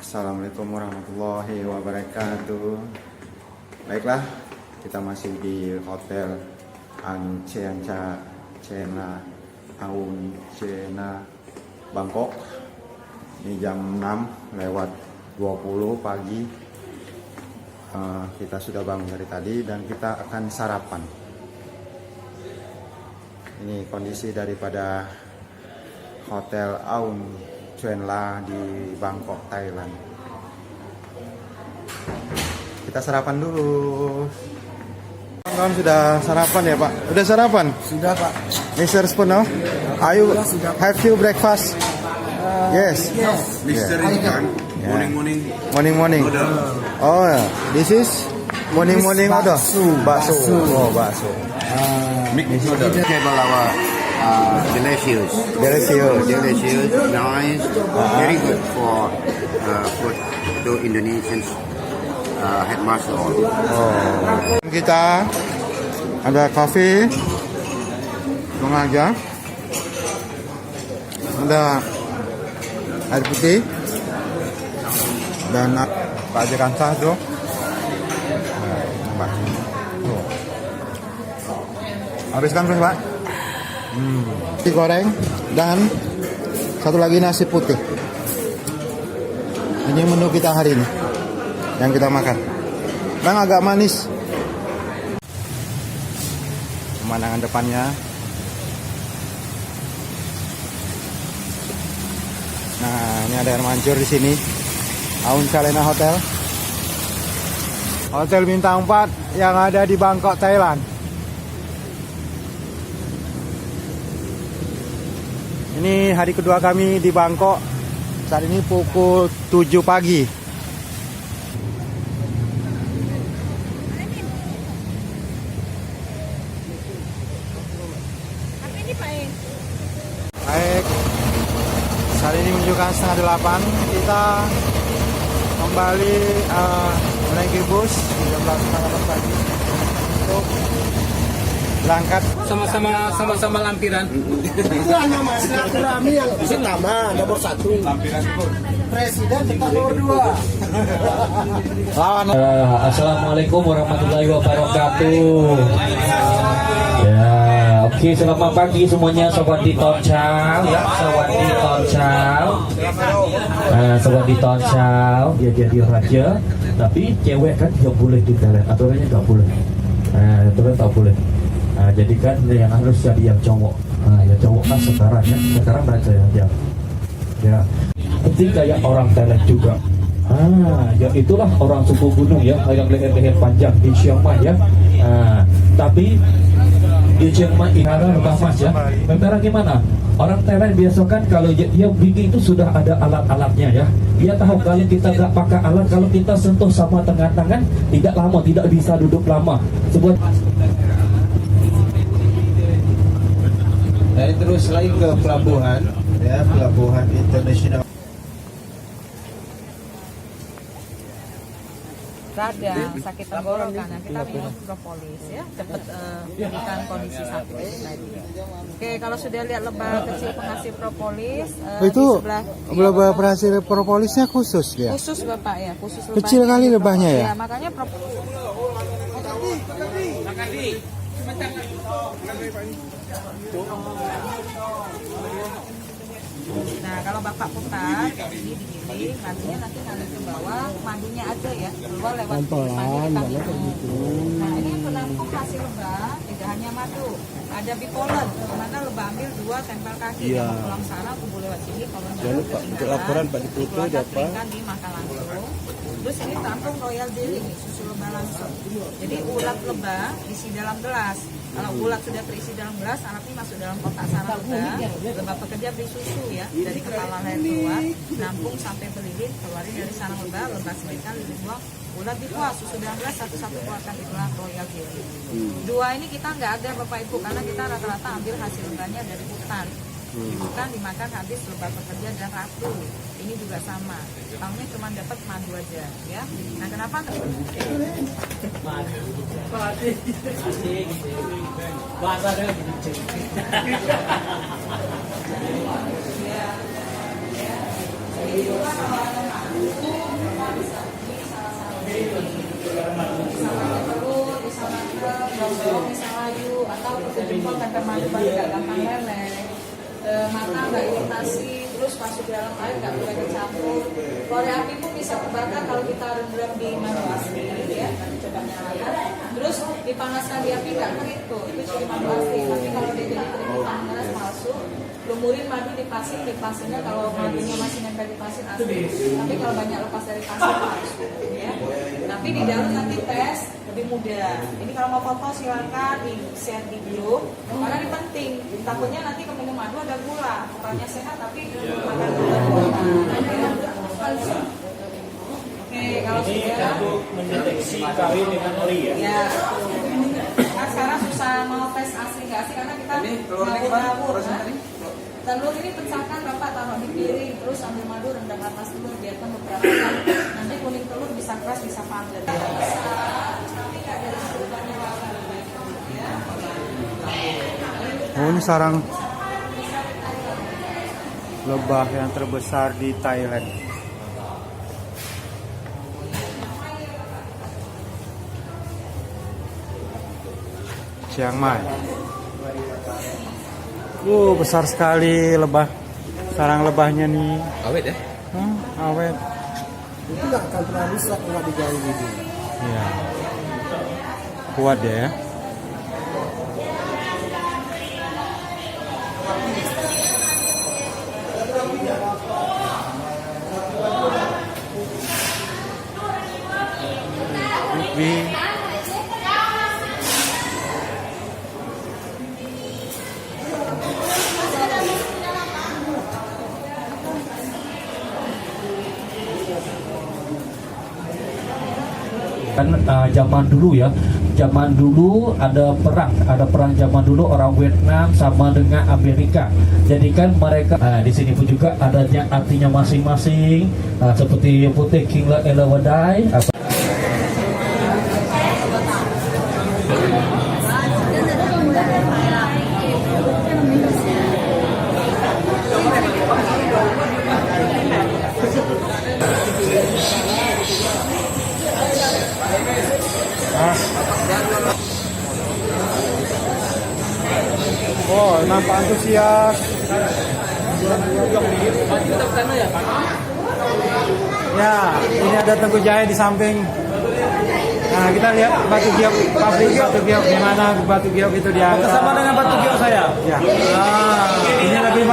Assalamualaikum warahmatullahi wabarakatuh. Baiklah, kita masih di Hotel Ang Chea Chena Aung Chena Bangkok. Ini jam 6 lewat 20 pagi. Kita sudah bangun dari tadi dan kita akan sarapan. Ini kondisi daripada Hotel Aung Chena di Bangkok, Thailand. Kita sarapan dulu. Kawan sudah sarapan ya Pak? Udah sarapan? Sudah Pak. Mr. Spuno, have you breakfast? Yes. Mr. Ikan, morning. Oh, this is morning order. Bakso. Oh, bakso. Mixed noodle. Table our delicious, nice, very good for food to Indonesians headmaster. Oh. Kita ada kopi, mengajar, ada air putih dan Pak Jekan tuh. Habiskan terus Pak. Nasi goreng dan satu lagi nasi putih. Ini menu kita hari ini yang kita makan. Bang agak manis. Pemandangan depannya. Nah, ini ada air mancur di sini. Aung Chena Hotel. Hotel bintang 4 yang ada di Bangkok, Thailand. Ini hari kedua kami di Bangkok. Saat ini pukul 7 pagi. Baik. Saat ini menunjukkan setengah 8. Kita kembali menaiki bus jam 8 pagi untuk berangkat. Sama-sama lampiran. Itu hanya masalah kami yang pertama nomor 1. Lampiran itu. Presiden tetap nomor 2. Assalamualaikum warahmatullahi wabarakatuh. Ya, oke, selamat pagi semuanya sobat di Toncao ya, sobat di Toncao. Sobat di Toncao, ya jadi raja, tapi cewek kan nggak boleh di Thailand, aturannya nggak boleh. Aturan tak boleh. Jadi kan yang harus jadi yang cowok. Ya cowok kan sekarang baca ya. Penting kayak orang Thailand juga. Ya itulah orang suku gunung ya, yang leher-leher panjang di Chiang Mai ya. Tapi di Chiang Mai Inara lebah mas ya. Sementara gimana? Orang Thailand biasa kan kalau dia bikin itu sudah ada alat-alatnya ya. Dia tahu kalau kita nggak pakai alat, kalau kita sentuh sama tengah tangan tidak lama, tidak bisa duduk lama. Sebuah Dan terus lagi ke pelabuhan, ya, pelabuhan internasional. Radang, sakit tenggorokan, kita minum propolis ya, cepat pulihkan kondisi sakit tadi. Oke, kalau sudah lihat lebah kecil penghasil propolis, Itu di sebelah lebah penghasil propolisnya khusus ya? khusus Bapak ya, khusus lebah. Kecil kali lebahnya ya? Ya, makanya propolis. Nah, kalau Bapak putar kayak ini digiling, nanti ngalir ke bawah, madunya aja ya, keluar lewat madu gitu. Nah, ini yang penampung hasil lebah, tidak hanya madu, ada bipolen, mana lebah ambil 2 tempel kaki, mau pulang sana, kumpul lewat sini, kalau jangan lupa untuk laporan Pak Diputu dapat dimakan langsung. Terus ini tampung royal jelly, susu lebah langsung. Jadi ulat lebah isi dalam gelas. Kalau ulat sudah terisi dalam gelas, anak ini masuk dalam kotak sarang lebah. Lebah pekerja beri susu ya, dari kepala leher keluar, nampung sampai belilit, keluarin dari sarang lebah, lebah setrika, lilin buang, ulat dikuah, susu dalam gelas, satu-satu keluarkan, itulah royal jelly. 2 ini kita nggak ada Bapak Ibu, karena kita rata-rata ambil hasil lebahnya dari hutan. Bukan dimakan habis lebah pekerja dan ratu. Ini juga sama. Tahunnya cuma dapat madu aja ya. Nah, kenapa enggak? simpel temper madu pasti nggak gampang meleleh. Mata nggak iritasi, terus masuk dalam air nggak boleh dicampur. Korek api pun bisa terbakar kalau kita rendam di madu asli, ya. Nanti coba nyalakan. Terus dipanaskan di api nggak kering tuh, itu ciri madu asli. Tapi kalau dia jadi kering panas palsu, lumurin madu di pasir, di pasirnya kalau madunya masih nempel di pasir asli. Tapi kalau banyak lepas dari pasir palsu, ya. Tapi di dalam nanti tes lebih mudah. Ini kalau mau foto silakan di share di grup, karena ini penting. Takutnya nanti keminum madu ada gula, bukannya sehat tapi makan gula. Oke, kalau sudah mendeteksi kawin dengan ori ya. ya. Kan sekarang susah mau tes asli nggak asli karena kita ngawur-ngawur kan. Telur ini pecahkan Bapak taruh di piring, terus ambil madu rendam atas telur biarkan beberapa jam. Nanti kuning telur bisa keras bisa padat. Oh, ini sarang lebah yang terbesar di Thailand. Chiang Mai. Besar sekali lebah. Sarang lebahnya nih. Awet ya? Awet. Itu nggak akan pernah rusak kalau digali gitu. Iya. Kuat dia ya. Kan zaman dulu ya, zaman dulu ada perang zaman dulu orang Vietnam sama dengan Amerika. Jadi kan mereka di sini pun juga ada artinya masing-masing, seperti putih King Elewadai. Oh, nampak antusias. Ya, ini ada Teguh Jaya di samping. Nah, kita lihat batu giok, pabrik batu giok, gimana batu giok itu dia. Sama dengan batu giok saya. Ya. Ini lebih